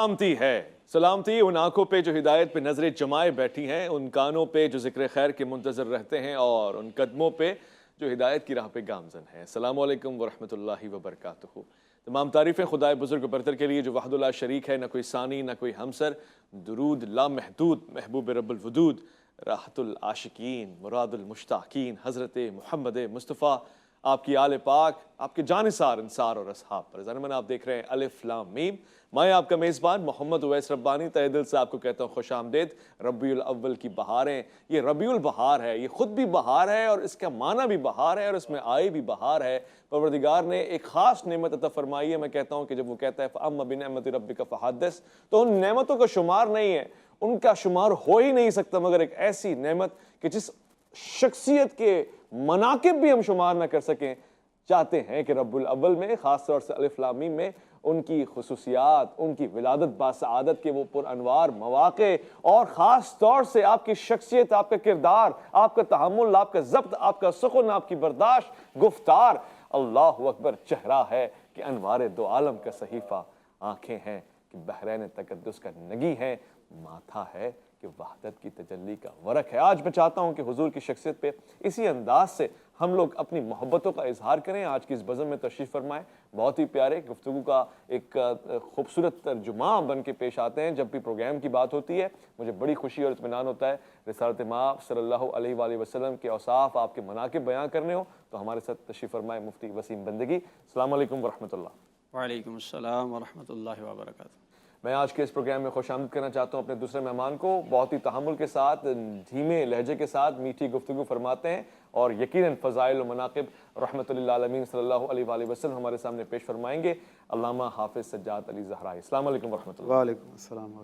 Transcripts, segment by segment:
سلامتی ہے، سلامتی ان آنکھوں پہ جو ہدایت پہ نظریں جمائے بیٹھی ہیں، ان کانوں پہ جو ذکر خیر کے منتظر رہتے ہیں، اور ان قدموں پہ جو ہدایت کی راہ پہ گامزن ہیں۔ السلام علیکم ورحمۃ اللہ وبرکاتہ۔ تمام تعریفیں خدائے بزرگ و برتر کے لیے جو وحدہ لا شریک ہے، نہ کوئی ثانی نہ کوئی ہمسر۔ درود لامحدود محبوب رب الوجود، راحت العاشقین مراد المشتاقین، حضرت محمد مصطفیٰ، آپ کی آل پاک، آپ کے جانثار انصار اور اصحاب پر۔ ضمن آپ دیکھ رہے ہیں الف لام میم۔ میں آپ کا میزبان محمد اویس ربانی تہہ دل سے آپ کو کہتا ہوں خوش آمدید۔ ربیع الاول کی بہاریں، یہ ربیع البہار ہے، یہ خود بھی بہار ہے اور اس کا معنی بھی بہار ہے اور اس میں آئی بھی بہار ہے۔ پروردگار نے ایک خاص نعمت عطا فرمائی ہے۔ میں کہتا ہوں کہ جب وہ کہتا ہے فَأَمَّا بِنِعْمَتِ رَبِّكَ فَحَدِّثْ، تو ان نعمتوں کا شمار نہیں ہے، ان کا شمار ہو ہی نہیں سکتا مگر ایک ایسی نعمت کہ جس شخصیت کے مناقب بھی ہم شمار نہ کر سکیں۔ چاہتے ہیں کہ رب الاول میں، خاص طور سے الف لام میم میں، ان کی خصوصیات، ان کی ولادت باسعادت کے وہ پر انوار مواقع، اور خاص طور سے آپ کی شخصیت، آپ کا کردار، آپ کا تحمل، آپ کا ضبط، آپ کا سخن، آپ کی برداشت، گفتار، اللہ اکبر، چہرہ ہے کہ انوار دو عالم کا صحیفہ، آنکھیں ہیں کہ بحرین تقدس کا نگی ہے، ماتھا ہے کہ وحدت کی تجلی کا ورق ہے۔ آج میں چاہتا ہوں کہ حضور کی شخصیت پہ اسی انداز سے ہم لوگ اپنی محبتوں کا اظہار کریں۔ آج کی اس بزم میں تشریف فرمائیں، بہت ہی پیارے گفتگو کا ایک خوبصورت ترجمہ بن کے پیش آتے ہیں۔ جب بھی پروگرام کی بات ہوتی ہے مجھے بڑی خوشی اور اطمینان ہوتا ہے۔ رسالت مآب صلی اللہ علیہ وآلہ وسلم کے اوصاف، آپ کے مناقب بیان کرنے ہو تو ہمارے ساتھ تشریف فرمائیں مفتی وسیم بندگی۔ السلام علیکم ورحمۃ اللہ۔ وعلیکم السلام ورحمۃ اللہ وبرکاتہ۔ میں آج کے اس پروگرام میں خوش آمدید کرنا چاہتا ہوں اپنے دوسرے مہمان کو۔ بہت ہی تحمل کے ساتھ، دھیمے لہجے کے ساتھ میٹھی گفتگو فرماتے ہیں اور یقیناً فضائل و مناقب رحمت للعالمین صلی اللہ علیہ وآلہ وسلم ہمارے سامنے پیش فرمائیں گے، علامہ حافظ سجاد علی زہرائی۔ السلام علیکم ورحمۃ اللہ۔ وعلیکم السلام۔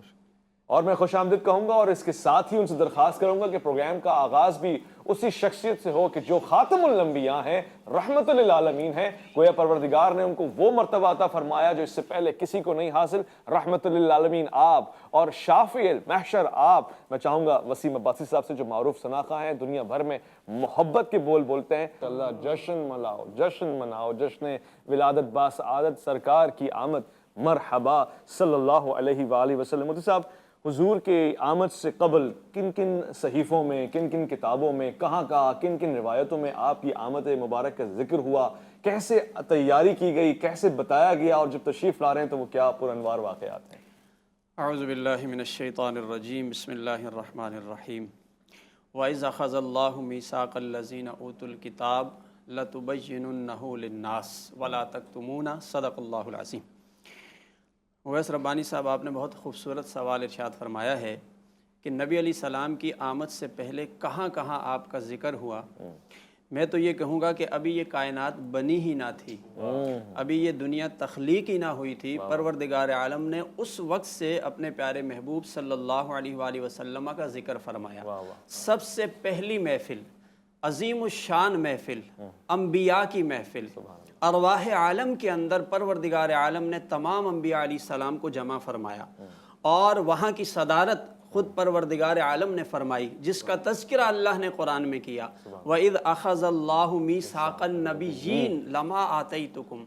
اور میں خوش آمدید کہوں گا اور اس کے ساتھ ہی ان سے درخواست کروں گا کہ پروگرام کا آغاز بھی اسی شخصیت سے ہو کہ جو خاتم الانبیاء ہیں، رحمت للعالمین ہیں۔ گویا پروردگار نے ان کو وہ مرتبہ عطا فرمایا جو اس سے پہلے کسی کو نہیں حاصل۔ رحمت للعالمین آپ اور شافع المحشر آپ۔ میں چاہوں گا وسیم عباسی صاحب سے جو معروف شناخہ ہیں، دنیا بھر میں محبت کے بول بولتے ہیں، اللہ جشن مناؤ، جشن مناؤ، جشن ولادت باسعادت سرکار کی آمد، مرحبا صلی اللہ علیہ وآلہ وسلم۔ مفتی صاحب، حضور کے آمد سے قبل کن کن صحیفوں میں، کن کن کتابوں میں، کہاں کہاں، کن کن روایتوں میں آپ کی آمد مبارک کا ذکر ہوا، کیسے تیاری کی گئی، کیسے بتایا گیا، اور جب تشریف لا رہے ہیں تو وہ کیا پر انوار واقعات ہیں؟ اعوذ باللہ من الشیطان الرجیم، بسم اللہ الرحمن الرحیم۔ وَإِذْ أَخَذَ اللَّهُ مِيثَاقَ الَّذِينَ أُوتُوا الْكِتَابَ لَتُبَيِّنُنَّهُ لِلنَّاسِ وَلَا تَكْتُمُونَهُ صدق اللہ العظیم۔ اویس ربانی صاحب، آپ نے بہت خوبصورت سوال ارشاد فرمایا ہے کہ نبی علیہ السلام کی آمد سے پہلے کہاں کہاں آپ کا ذکر ہوا۔ میں تو یہ کہوں گا کہ ابھی یہ کائنات بنی ہی نہ تھی، ابھی یہ دنیا تخلیق ہی نہ ہوئی تھی۔ پروردگار عالم نے اس وقت سے اپنے پیارے محبوب صلی اللہ علیہ وآلہ وسلم کا ذکر فرمایا۔ سب سے پہلی محفل، عظیم الشان محفل، انبیاء کی محفل، ارواح عالم کے اندر پروردگار عالم نے تمام انبیاء علیہ السلام کو جمع فرمایا، اور وہاں کی صدارت خود پروردگار عالم نے فرمائی، جس کا تذکرہ اللہ نے قرآن میں کیا۔ وَإِذْ أَخَذَ اللَّهُ مِيثَاقَ النَّبِيِّينَ لَمَا آتَيْتُكُمْ،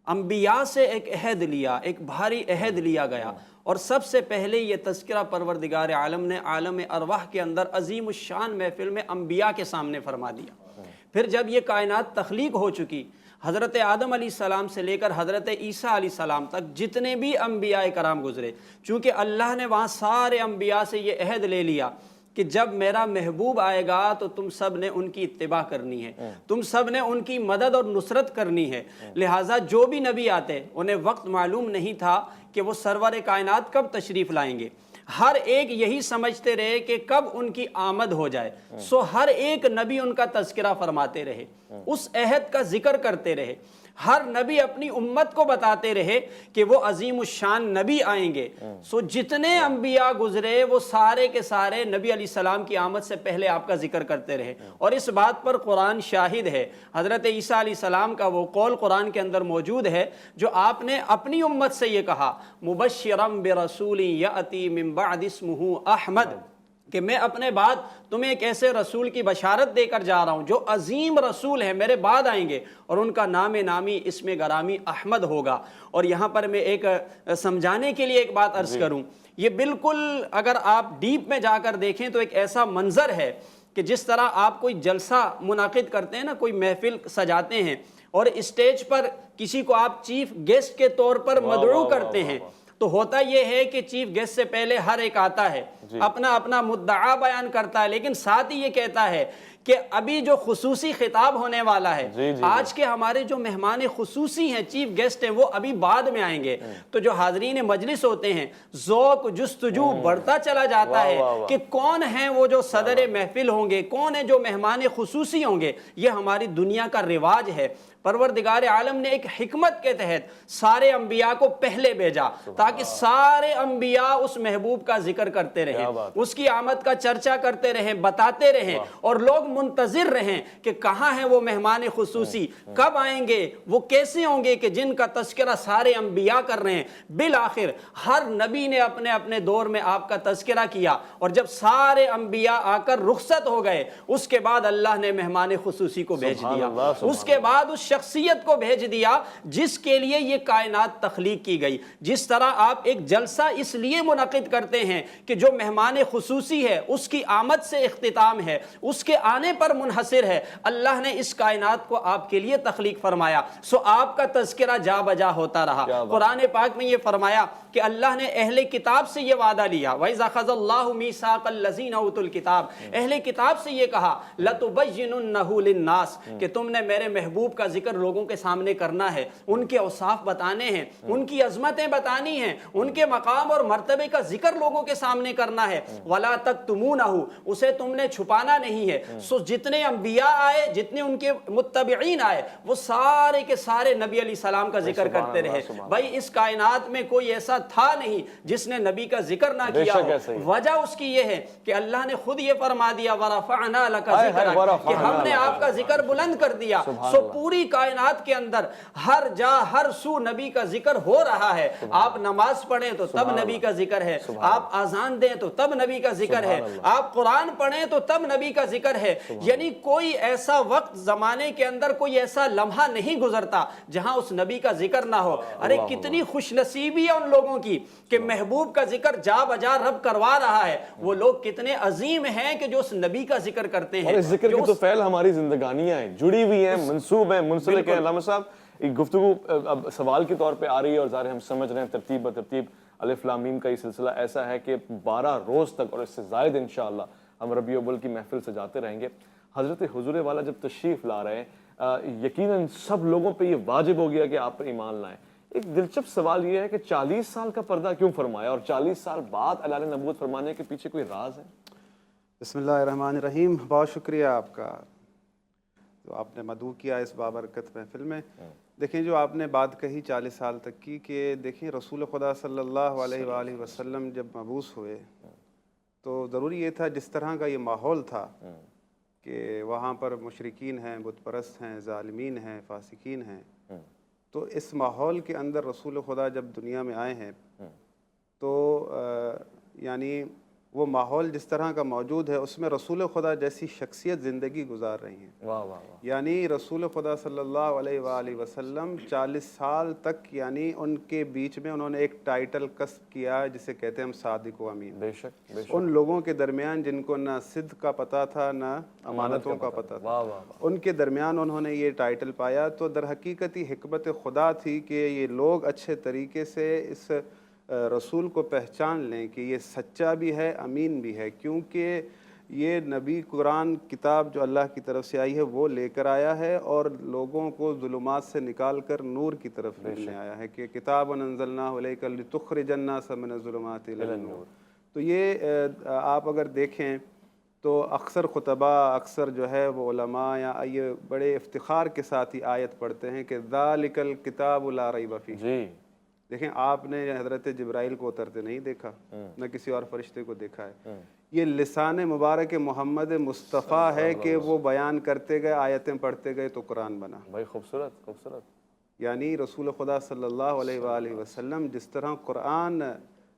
انبیاء سے ایک عہد لیا، ایک بھاری عہد لیا گیا، اور سب سے پہلے یہ تذکرہ پروردگار عالم نے عالم ارواح کے اندر عظیم الشان محفل میں انبیاء کے سامنے فرما دیا۔ پھر جب یہ کائنات تخلیق ہو چکی، حضرت آدم علیہ السلام سے لے کر حضرت عیسیٰ علیہ السلام تک جتنے بھی انبیاء کرام گزرے، چونکہ اللہ نے وہاں سارے انبیاء سے یہ عہد لے لیا کہ جب میرا محبوب آئے گا تو تم سب نے ان کی اتباع کرنی ہے، تم سب نے ان کی مدد اور نصرت کرنی ہے۔ لہٰذا جو بھی نبی آتے انہیں وقت معلوم نہیں تھا کہ وہ سرور کائنات کب تشریف لائیں گے۔ ہر ایک یہی سمجھتے رہے کہ کب ان کی آمد ہو جائے، سو ہر ایک نبی ان کا تذکرہ فرماتے رہے، اس عہد کا ذکر کرتے رہے۔ ہر نبی اپنی امت کو بتاتے رہے کہ وہ عظیم الشان نبی آئیں گے۔ سو جتنے انبیاء گزرے وہ سارے کے سارے نبی علیہ السلام کی آمد سے پہلے آپ کا ذکر کرتے رہے، اور اس بات پر قرآن شاہد ہے۔ حضرت عیسیٰ علیہ السلام کا وہ قول قرآن کے اندر موجود ہے جو آپ نے اپنی امت سے یہ کہا، مبشرا برسول یأتی من بعد اسمہ احمد، کہ میں اپنے بعد تمہیں ایک ایسے رسول کی بشارت دے کر جا رہا ہوں جو عظیم رسول ہے، میرے بعد آئیں گے، اور ان کا نام نامی اسم گرامی احمد ہوگا۔ اور یہاں پر میں ایک سمجھانے کے لیے ایک بات عرض کروں، یہ بالکل اگر آپ ڈیپ میں جا کر دیکھیں تو ایک ایسا منظر ہے کہ جس طرح آپ کوئی جلسہ منعقد کرتے ہیں نا، کوئی محفل سجاتے ہیں اور اسٹیج پر کسی کو آپ چیف گیسٹ کے طور پر مدعو کرتے ہیں، تو ہوتا یہ ہے کہ چیف گیسٹ سے پہلے ہر ایک آتا ہے، اپنا اپنا مدعا بیان کرتا ہے، لیکن ساتھ ہی یہ کہتا ہے کہ ابھی جو خصوصی خطاب ہونے والا ہے، آج کے ہمارے جو مہمان خصوصی ہیں، چیف گیسٹ ہیں، وہ ابھی بعد میں آئیں گے۔ تو جو حاضرین مجلس ہوتے ہیں، ذوق جستجو بڑھتا چلا جاتا ہے کہ کون ہیں وہ جو صدر محفل ہوں گے، کون ہیں جو مہمان خصوصی ہوں گے۔ یہ ہماری دنیا کا رواج ہے۔ پروردگار عالم نے ایک حکمت کے تحت سارے انبیاء کو پہلے بھیجا تاکہ سارے انبیاء اس محبوب کا ذکر کرتے رہیں، اس کی آمد کا چرچا کرتے رہیں، بتاتے رہیں، اور لوگ منتظر رہیں کہ کہاں ہیں وہ مہمان خصوصی، کب آئیں گے، وہ کیسے ہوں گے کہ جن کا تذکرہ سارے انبیاء کر رہے ہیں۔ بالآخر ہر نبی نے اپنے اپنے دور میں آپ کا تذکرہ کیا، اور جب سارے انبیاء آ کر رخصت ہو گئے، اس کے بعد اللہ نے مہمان خصوصی کو بھیج دیا، اس کے بعد اس شخصیت کو بھیج دیا جس کے لیے یہ کائنات تخلیق کی گئی۔ جس طرح آپ ایک جلسہ اس لیے منعقد کرتے ہیں کہ جو مہمان خصوصی ہے اس کی آمد سے اختتام ہے، اس کے آنے پر منحصر ہے، اللہ نے اس کائنات کو آپ کے لیے تخلیق فرمایا، سو آپ کا تذکرہ جا بجا ہوتا رہا۔ قرآن پاک میں یہ فرمایا کہ اللہ نے اہل کتاب سے یہ وعدہ لیا، وَإِذَا أَخَذَ اللَّهُ مِيثَاقَ الَّذِينَ أُوتُوا الْكِتَابَ، اہل کتاب سے یہ کہا لَتُبَيِّنُنَّهُ لِلنَّاسِ، کہ تم نے میرے محبوب کا ذکر لوگوں کے سامنے کرنا ہے، ان کے اوصاف بتانے ہیں، ان کی عظمتیں بتانی ہیں، ان کے مقام اور مرتبے کا ذکر لوگوں کے سامنے کرنا ہے، وَلَا تَكْتُمُونَهُ، اسے تم نے چھپانا نہیں ہے۔ سو جتنے انبیاء آئے، جتنے ان کے متبعین آئے، وہ سارے کے سارے نبی علیہ السلام کا ذکر کرتے رہے۔ بھائی اس کائنات میں کوئی ایسا تھا نہیں جس نے نبی کا ذکر نہ کیا ہو۔ وجہ اس کی یہ ہے کہ اللہ نے خود یہ فرما دیا وَرَفَعْنَا لَكَ ذِكْرَكَ، کہ ہم نے آپ کا ذکر بلند کر دیا۔ سو پوری کائنات کے اندر ہر جا ہر سو نبی کا ذکر ہو رہا ہے۔ آپ نماز پڑھیں تو تب نبی کا ذکر ہے، آپ اذان دیں تو تب نبی کا ذکر ہے، آپ قرآن پڑھیں تو تب نبی کا ذکر ہے۔ یعنی کوئی ایسا وقت زمانے کے اندر، کوئی ایسا لمحہ نہیں گزرتا جہاں اس نبی کا ذکر نہ ہو۔ ارے کتنی خوش نصیبی ہے ان لوگوں کی کہ محبوب کا ذکر جا بجا رب کروا رہا ہے۔ وہ لوگ کتنے عظیم ہیں کہ جو اس نبی کا ذکر کرتے ہیں، اور اس ذکر کی تو فعل ہماری زندگانیاں ہیں، جڑی ہوئی ہیں، منسوب ہیں، منسلک ہیں۔ علامہ صاحب ایک گفتگو اب سوال کے طور پہ آ رہی ہے، اور ظاہر ہم سمجھ رہے ہیں ترتیب بترتیب الف لام میم کا یہ سلسلہ ایسا ہے کہ 12 روز تک اور اس سے زائد انشاءاللہ ہم ربیع الاول کی محفل سجاتے رہیں گے۔ حضرت حضور والا جب تشریف لا رہے ہیں، یقیناً سب لوگوں پہ یہ واجب ہو گیا کہ آپ پر ایمان لائیں۔ ایک دلچسپ سوال یہ ہے کہ 40 سال کا پردہ کیوں فرمایا، اور 40 سال بعد اعلان نبوت فرمانے کے پیچھے کوئی راز ہے؟ بسم اللہ الرحمن الرحیم۔ بہت شکریہ آپ کا، تو آپ نے مدعو کیا اس بابرکت محفل میں۔ دیکھیں جو آپ نے بات کہی 40 سال تک کی، کہ دیکھیں رسول خدا صلی اللہ علیہ وآلہ وسلم جب مبعوث ہوئے تو ضروری یہ تھا، جس طرح کا یہ ماحول تھا کہ وہاں پر مشرکین ہیں، بت پرست ہیں، ظالمین ہیں، فاسقین ہیں، تو اس ماحول کے اندر رسول خدا جب دنیا میں آئے ہیں تو یعنی وہ ماحول جس طرح کا موجود ہے اس میں رسول خدا جیسی شخصیت زندگی گزار رہی ہیں۔ واہ واہ واہ۔ یعنی رسول خدا صلی اللہ علیہ وآلہ وسلم 40 سال تک، یعنی ان کے بیچ میں انہوں نے ایک ٹائٹل کسب کیا جسے کہتے ہیں ہم صادق و امین۔ بے شک بے شک۔ ان لوگوں کے درمیان جن کو نہ صدق کا پتہ تھا نہ امانتوں کا پتہ تھا، واہ واہ واہ۔ ان کے درمیان انہوں نے یہ ٹائٹل پایا۔ تو در حقیقت ہی حکمت خدا تھی کہ یہ لوگ اچھے طریقے سے اس رسول کو پہچان لیں کہ یہ سچا بھی ہے، امین بھی ہے، کیونکہ یہ نبی قرآن کتاب جو اللہ کی طرف سے آئی ہے وہ لے کر آیا ہے، اور لوگوں کو ظلمات سے نکال کر نور کی طرف لے آیا ہے، کہ کتاب انزلناہ الیک لتخرج الناس من الظلمات الی النور۔ تو یہ آپ اگر دیکھیں تو اکثر خطبہ، اکثر جو ہے وہ علماء یا یہ بڑے افتخار کے ساتھ ہی آیت پڑھتے ہیں کہ ذالک الکتاب لا ریب فیہ۔ جی دیکھیں آپ نے حضرت جبرائیل کو اترتے نہیں دیکھا، نہ کسی اور فرشتے کو دیکھا ہے، یہ لسان مبارک محمد مصطفیٰ ہے کہ وہ بیان کرتے گئے، آیتیں پڑھتے گئے تو قرآن بنا۔ بھائی خوبصورت خوبصورت۔ یعنی رسول خدا صلی اللہ علیہ وآلہ وسلم جس طرح قرآن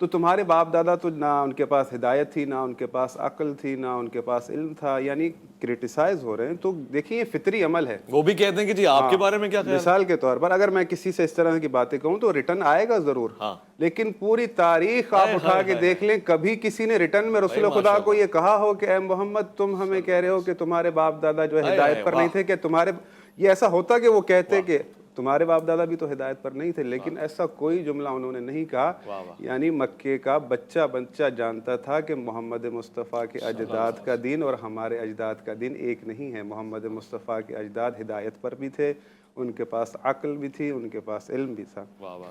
تو تمہارے باپ دادا تو نہ ان کے پاس ہدایت تھی، نہ ان کے پاس عقل تھی، نہ ان کے پاس علم تھا، یعنی کرٹیسائز ہو رہے ہیں۔ تو دیکھیں یہ فطری عمل ہے۔ وہ بھی کہتے ہیں کہ جی آپ کے بارے میں کیا خیال ہے؟ مثال کے طور پر اگر میں کسی سے اس طرح کی باتیں کہوں تو ریٹرن آئے گا ضرور، لیکن پوری تاریخ آپ اٹھا کے دیکھ لیں، کبھی کسی نے ریٹرن میں رسول خدا کو یہ کہا ہو کہ اے محمد تم ہمیں کہہ رہے ہو کہ تمہارے باپ دادا جو ہے ہدایت پر نہیں تھے، کہ تمہارے یہ ایسا ہوتا کہ وہ کہتے کہ تمہارے باپ دادا بھی تو ہدایت پر نہیں تھے، لیکن ایسا کوئی جملہ انہوں نے نہیں کہا۔ یعنی مکے کا بچہ جانتا تھا کہ محمد مصطفیٰ کے اجداد کا دین اور ہمارے اجداد کا دین ایک نہیں ہے۔ محمد مصطفیٰ کے اجداد ہدایت پر بھی تھے، ان کے پاس عقل بھی تھی، ان کے پاس علم بھی تھا۔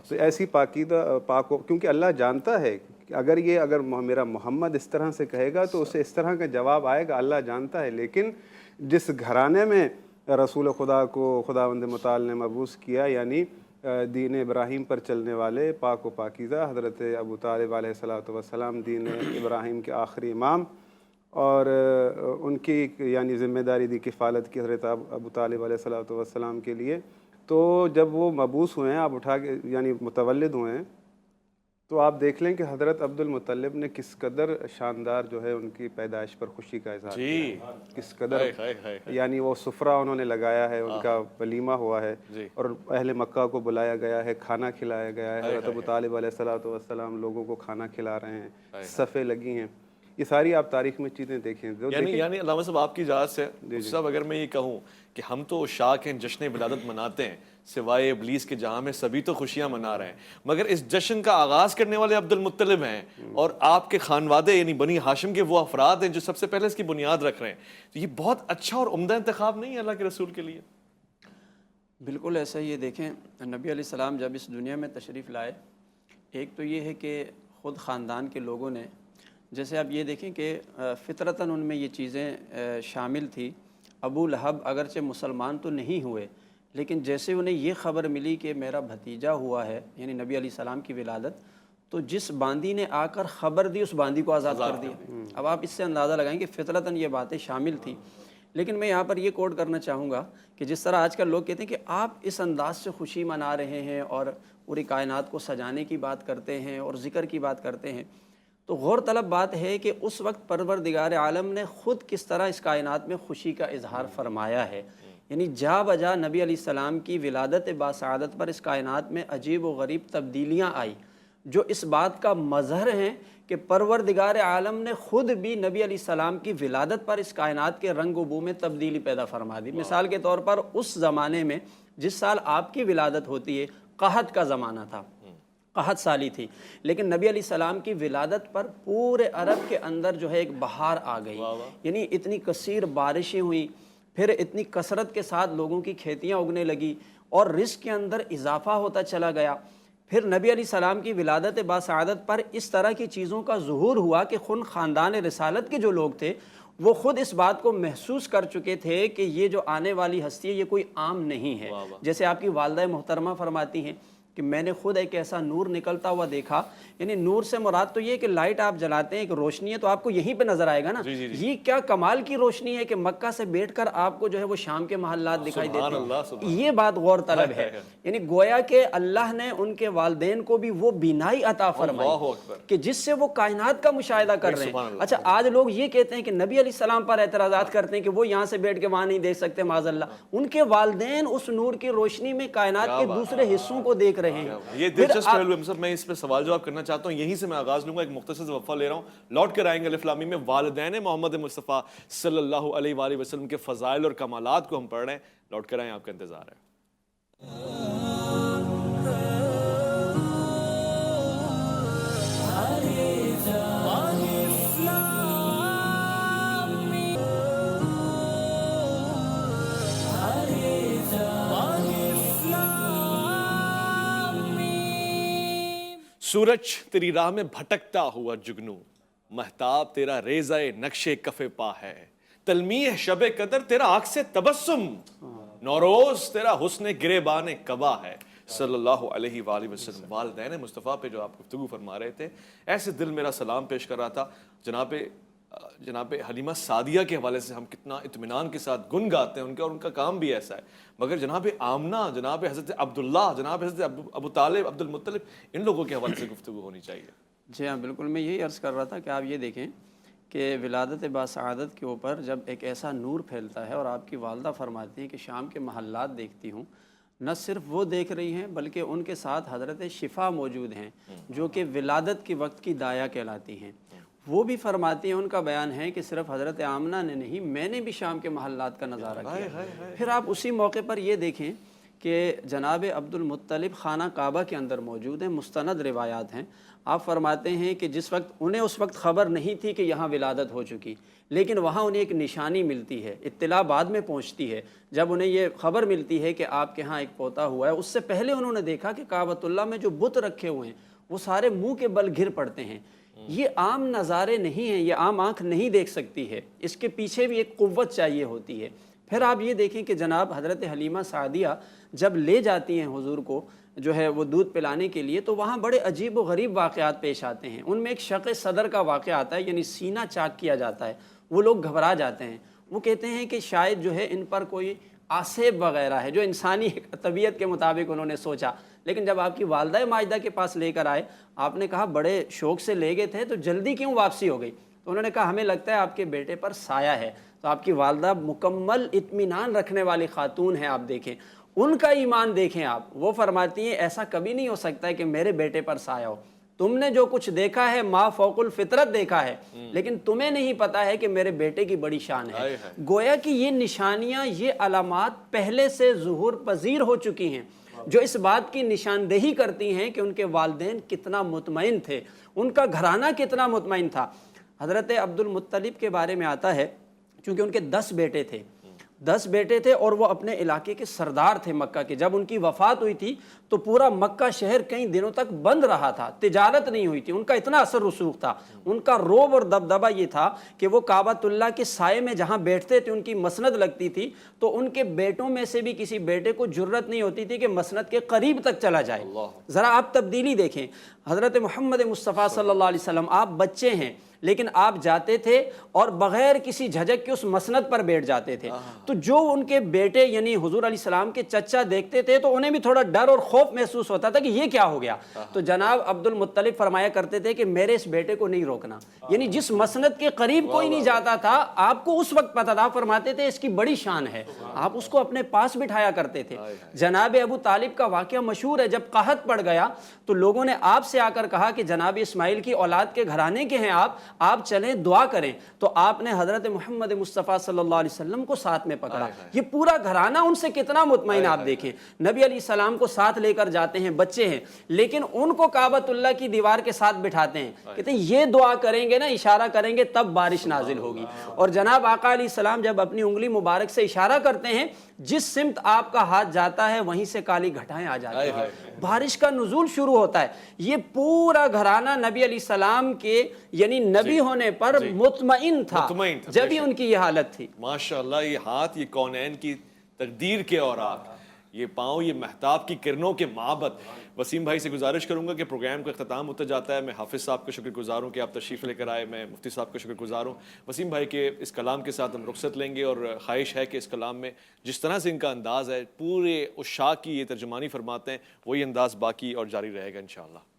تو ایسی پاکیدہ کیونکہ اللہ جانتا ہے کہ اگر میرا محمد اس طرح سے کہے گا تو اسے اس طرح کا جواب آئے گا، اللہ جانتا ہے۔ لیکن جس گھرانے میں رسول خدا کو خداوند متعال نے مبعوث کیا، یعنی دین ابراہیم پر چلنے والے پاک و پاکیزہ حضرت ابو طالب علیہ الصلوۃ والسلام، دین ابراہیم کے آخری امام، اور ان کی یعنی ذمہ داری دی کفالت کی حضرت ابو طالب علیہ الصلوۃ والسلام کے لیے۔ تو جب وہ مبعوث ہوئے ہیں، آپ اٹھا کے یعنی متولد ہوئے ہیں، تو آپ دیکھ لیں کہ حضرت عبد المطلب نے کس قدر شاندار جو ہے ان کی پیدائش پر خوشی کا اظہار کیا، کس قدر یعنی وہ سفرہ انہوں نے لگایا ہے، ان کا ولیمہ ہوا ہے، اور اہل مکہ کو بلایا گیا ہے، کھانا کھلایا گیا ہے۔ حضرت ابو طالب علیہ الصلوۃ والسلام لوگوں کو کھانا کھلا رہے ہیں، صفیں لگی ہیں۔ یہ ساری آپ تاریخ میں چیزیں دیکھیں۔ یعنی علامہ صاحب آپ کی اجازت سے صاحب اگر میں یہ کہوں کہ ہم تو شاک ہیں، جشن ولادت مناتے ہیں، سوائے ابلیس کے جہاں میں سبھی تو خوشیاں منا رہے ہیں، مگر اس جشن کا آغاز کرنے والے عبد المطلب ہیں، اور آپ کے خانوادے یعنی بنی ہاشم کے وہ افراد ہیں جو سب سے پہلے اس کی بنیاد رکھ رہے ہیں۔ تو یہ بہت اچھا اور عمدہ انتخاب نہیں ہے اللہ کے رسول کے لیے؟ بالکل ایسا ہی ہے۔ دیکھیں نبی علیہ السلام جب اس دنیا میں تشریف لائے، ایک تو یہ ہے کہ خود خاندان کے لوگوں نے، جیسے آپ یہ دیکھیں کہ فطرتاً ان میں یہ چیزیں شامل تھی۔ ابو لہب اگرچہ مسلمان تو نہیں ہوئے، لیکن جیسے انہیں یہ خبر ملی کہ میرا بھتیجا ہوا ہے، یعنی نبی علیہ السلام کی ولادت، تو جس باندی نے آ کر خبر دی اس باندی کو آزاد کر دیا۔ اب آپ اس سے اندازہ لگائیں کہ فطرتاً یہ باتیں شامل تھیں۔ لیکن میں یہاں پر یہ کوٹ کرنا چاہوں گا کہ جس طرح آج کل لوگ کہتے ہیں کہ آپ اس انداز سے خوشی منا رہے ہیں اور پوری کائنات کو سجانے کی بات کرتے ہیں اور ذکر کی بات کرتے ہیں، تو غور طلب بات ہے کہ اس وقت پروردگار عالم نے خود کس طرح اس کائنات میں خوشی کا اظہار فرمایا ہے۔ یعنی جا بجا نبی علیہ السلام کی ولادت باسعادت پر اس کائنات میں عجیب و غریب تبدیلیاں آئی، جو اس بات کا مظہر ہیں کہ پروردگار عالم نے خود بھی نبی علیہ السلام کی ولادت پر اس کائنات کے رنگ و بو میں تبدیلی پیدا فرما دی۔ مثال کے طور پر اس زمانے میں جس سال آپ کی ولادت ہوتی ہے، قحط کا زمانہ تھا، قحط سالی تھی، لیکن نبی علیہ السلام کی ولادت پر پورے عرب کے اندر جو ہے ایک بہار آ گئی۔ یعنی اتنی کثیر بارشیں ہوئیں، پھر اتنی کثرت کے ساتھ لوگوں کی کھیتیاں اگنے لگی اور رزق کے اندر اضافہ ہوتا چلا گیا۔ پھر نبی علیہ السلام کی ولادت باسعادت پر اس طرح کی چیزوں کا ظہور ہوا کہ خاندان رسالت کے جو لوگ تھے وہ خود اس بات کو محسوس کر چکے تھے کہ یہ جو آنے والی ہستی ہے یہ کوئی عام نہیں ہے۔ جیسے آپ کی والدہ محترمہ فرماتی ہیں کہ میں نے خود ایک ایسا نور نکلتا ہوا دیکھا، یعنی نور سے مراد تو یہ کہ لائٹ آپ جلاتے ہیں، ایک روشنی ہے تو آپ کو یہیں پہ نظر آئے گا نا۔ یہ کیا کمال کی روشنی ہے کہ مکہ سے بیٹھ کر آپ کو جو ہے وہ شام کے محلات دکھائی دیتے ہیں۔ یہ بات غور طلب ہے، یعنی گویا کہ اللہ نے ان کے والدین کو بھی وہ بینائی عطا فرمائی کہ جس سے وہ کائنات کا مشاہدہ کر رہے ہیں۔ اچھا آج لوگ یہ کہتے ہیں کہ نبی علیہ السلام پر اعتراضات کرتے ہیں کہ وہ یہاں سے بیٹھ کے وہاں نہیں دیکھ سکتے، معاذ اللہ، ان کے والدین اس نور کی روشنی میں کائنات کے دوسرے حصوں کو دیکھ رہے ہیں۔ یہ دلچسپ پہلو ہے صاحب، میں اس پہ سوال جواب کرنا چاہتا ہوں، یہیں سے میں آغاز لوں گا، ایک مختصر وقفہ لے رہا ہوں، لوٹ کر آئیں گے الف لام میم میں والدین محمد مصطفیٰ صلی اللہ علیہ وآلہ وسلم کے فضائل اور کمالات کو ہم پڑھ رہے ہیں، لوٹ کر آئیں، آپ کا انتظار ہے۔ سورج تیری راہ میں بھٹکتا ہوا جگنو، مہتاب تیرا ریزہ نقش کف پا ہے، تلمیح شب قدر تیرا آنکھ سے تبسم، نوروز تیرا حسن گریبان قبا ہے، صلی اللہ علیہ وآلہ وسلم۔ والدین مصطفیٰ پہ جو آپ گفتگو فرما رہے تھے، ایسے دل میرا سلام پیش کر رہا تھا۔ جناب حلیمہ سعدیہ کے حوالے سے ہم کتنا اطمینان کے ساتھ گن گاتے ہیں ان کے، اور ان کا کام بھی ایسا ہے، مگر جناب آمنہ، جناب حضرت عبداللہ، جناب حضرت ابو طالب، عبد المطلب، ان لوگوں کے حوالے سے گفتگو ہونی چاہیے۔ جی ہاں بالکل، میں یہی عرض کر رہا تھا کہ آپ یہ دیکھیں کہ ولادت باسعادت کے اوپر جب ایک ایسا نور پھیلتا ہے، اور آپ کی والدہ فرماتی ہیں کہ شام کے محلات دیکھتی ہوں، نہ صرف وہ دیکھ رہی ہیں بلکہ ان کے ساتھ حضرت شفا موجود ہیں جو کہ ولادت کے وقت کی دایا کہلاتی ہیں، وہ بھی فرماتی ہیں، ان کا بیان ہے کہ صرف حضرت آمنہ نے نہیں، میں نے بھی شام کے محلات کا نظارہ کیا۔ پھر آپ اسی موقع پر یہ دیکھیں کہ جناب عبد المطلب خانہ کعبہ کے اندر موجود ہیں، مستند روایات ہیں، آپ فرماتے ہیں کہ جس وقت انہیں اس وقت خبر نہیں تھی کہ یہاں ولادت ہو چکی، لیکن وہاں انہیں ایک نشانی ملتی ہے، اطلاع بعد میں پہنچتی ہے، جب انہیں یہ خبر ملتی ہے کہ آپ کے ہاں ایک پوتا ہوا ہے، اس سے پہلے انہوں نے دیکھا کہ کعبۃ اللہ میں جو بت رکھے ہوئے ہیں وہ سارے منہ کے بل گر پڑتے ہیں۔ یہ عام نظارے نہیں ہیں، یہ عام آنکھ نہیں دیکھ سکتی ہے، اس کے پیچھے بھی ایک قوت چاہیے ہوتی ہے۔ پھر آپ یہ دیکھیں کہ جناب حضرت حلیمہ سعدیہ جب لے جاتی ہیں حضور کو جو ہے وہ دودھ پلانے کے لیے، تو وہاں بڑے عجیب و غریب واقعات پیش آتے ہیں۔ ان میں ایک شق صدر کا واقعہ آتا ہے، یعنی سینہ چاک کیا جاتا ہے، وہ لوگ گھبرا جاتے ہیں، وہ کہتے ہیں کہ شاید جو ہے ان پر کوئی آسیب وغیرہ ہے، جو انسانی طبیعت کے مطابق انہوں نے سوچا۔ لیکن جب آپ کی والدہ ماجدہ کے پاس لے کر آئے، آپ نے کہا بڑے شوق سے لے گئے تھے تو جلدی کیوں واپسی ہو گئی؟ تو انہوں نے کہا ہمیں لگتا ہے آپ کے بیٹے پر سایہ ہے۔ تو آپ کی والدہ مکمل اطمینان رکھنے والی خاتون ہیں، آپ دیکھیں ان کا ایمان دیکھیں آپ، وہ فرماتی ہیں ایسا کبھی نہیں ہو سکتا ہے کہ میرے بیٹے پر سایہ ہو، تم نے جو کچھ دیکھا ہے ما فوق الفطرت دیکھا ہے، لیکن تمہیں نہیں پتا ہے کہ میرے بیٹے کی بڑی شان ہے۔ گویا کہ یہ نشانیاں، یہ علامات پہلے سے ظہور پذیر ہو چکی ہیں، جو اس بات کی نشاندہی کرتی ہیں کہ ان کے والدین کتنا مطمئن تھے، ان کا گھرانہ کتنا مطمئن تھا۔ حضرت عبد المطلب کے بارے میں آتا ہے، چونکہ ان کے 10 بیٹے تھے، 10 بیٹے تھے اور وہ اپنے علاقے کے سردار تھے مکہ کے۔ جب ان کی وفات ہوئی تھی تو پورا مکہ شہر کئی دنوں تک بند رہا تھا، تجارت نہیں ہوئی تھی، ان کا اتنا اثر رسوخ تھا، ان کا رعب اور دبدبہ یہ تھا کہ وہ کعبۃ اللہ کے سائے میں جہاں بیٹھتے تھے ان کی مسند لگتی تھی، تو ان کے بیٹوں میں سے بھی کسی بیٹے کو جرت نہیں ہوتی تھی کہ مسند کے قریب تک چلا جائے۔ ذرا آپ تبدیلی دیکھیں، حضرت محمد مصطفیٰ صلی اللہ علیہ وسلم، آپ بچے ہیں لیکن آپ جاتے تھے اور بغیر کسی جھجک کے اس مسند پر بیٹھ جاتے تھے، تو جو ان کے بیٹے یعنی حضور علیہ السلام کے چچا دیکھتے تھے تو انہیں بھی تھوڑا ڈر اور خوف محسوس ہوتا تھا کہ یہ کیا ہو گیا۔ تو جناب عبد المطلب فرمایا کرتے تھے کہ میرے اس بیٹے کو نہیں روکنا، یعنی جس مسند کے قریب کوئی نہیں جاتا تھا آپ کو اس وقت پتا تھا، فرماتے تھے اس کی بڑی شان ہے، آپ اس کو اپنے پاس بٹھایا کرتے تھے۔ جناب ابو طالب کا واقعہ مشہور ہے، جب قحط پڑ گیا تو لوگوں نے آپ سے آ کر کہا کہ جناب اسماعیل کی اولاد کے گھرانے کے ہیں آپ چلیں دعا کریں، تو آپ نے حضرت محمد مصطفیٰ صلی اللہ علیہ وسلم کو ساتھ میں پکڑا۔ یہ پورا گھرانہ ان سے کتنا مطمئن، آپ دیکھیں نبی علیہ السلام کو ساتھ لے کر جاتے ہیں، بچے ہیں لیکن ان کو کعبۃ اللہ کی دیوار کے ساتھ بٹھاتے ہیں، کہتے ہیں یہ دعا کریں گے نا، اشارہ کریں گے تب بارش نازل ہوگی۔ اور جناب آقا علیہ السلام جب اپنی انگلی مبارک سے اشارہ کرتے ہیں، جس سمت آپ کا ہاتھ جاتا ہے وہیں سے کالی گھٹائیں آ جاتی ہیں، بارش کا نزول شروع ہوتا ہے۔ یہ پورا گھرانہ نبی علیہ السلام کے یعنی نبی ہونے پر مطمئن تھا جب ہی ان کی یہ حالت تھی۔ ماشاءاللہ، یہ ہاتھ یہ کونین کی تقدیر کے اوراق، یہ پاؤں یہ مہتاب کی کرنوں کے معبد۔ وسیم بھائی سے گزارش کروں گا کہ پروگرام کا اختتام ہوتا جاتا ہے، میں حافظ صاحب کا شکر گزار ہوں کہ آپ تشریف لے کر آئے، میں مفتی صاحب کا شکر گزار ہوں، وسیم بھائی کے اس کلام کے ساتھ ہم رخصت لیں گے، اور خواہش ہے کہ اس کلام میں جس طرح سے ان کا انداز ہے، پورے عشاق کی یہ ترجمانی فرماتے ہیں، وہی انداز باقی اور جاری رہے گا انشاءاللہ۔